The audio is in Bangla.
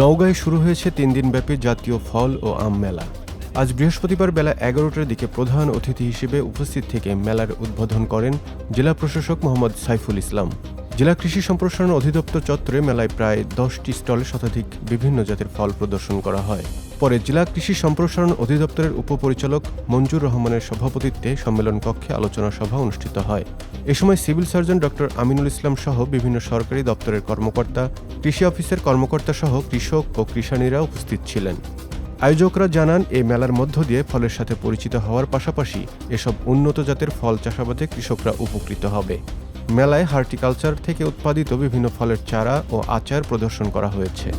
নওগাঁয় শুরু হয়েছে ৩ দিনব্যাপী জাতীয় ফল ও আম মেলা। আজ বৃহস্পতিবার বেলা ১১টার দিকে প্রধান অতিথি হিসেবে উপস্থিত থেকে মেলার উদ্বোধন করেন জেলা প্রশাসক মোহাম্মদ সাইফুল ইসলাম। জেলা কৃষি সম্প্রসারণ অধিদপ্তর চত্বরে মেলায় প্রায় ১০টি স্টলে শতাধিক বিভিন্ন জাতের ফল প্রদর্শন করা হয়। পরে জেলা কৃষি সম্প্রসারণ অধিদপ্তরের উপপরিচালক মঞ্জুর রহমানের সভাপতিত্বে সম্মেলন কক্ষে আলোচনা সভা অনুষ্ঠিত হয়। এ সময় civil surgeon doctor Aminul Islam সহ বিভিন্ন সরকারি দপ্তরের কর্মকর্তা, কৃষি অফিসের কর্মকর্তা সহ কৃষক ও কৃষানীরা উপস্থিত ছিলেন। আয়োজকরা জানান, এই মেলার মধ্য দিয়ে ফলের সাথে পরিচিত হওয়ার পাশাপাশি এসব উন্নত জাতের ফল চাষাবাদে কৃষকরা উপকৃত হবে। মেলায় হর্টিকালচার থেকে উৎপাদিত বিভিন্ন ফলের চারা ও আচার প্রদর্শন করা হয়েছে।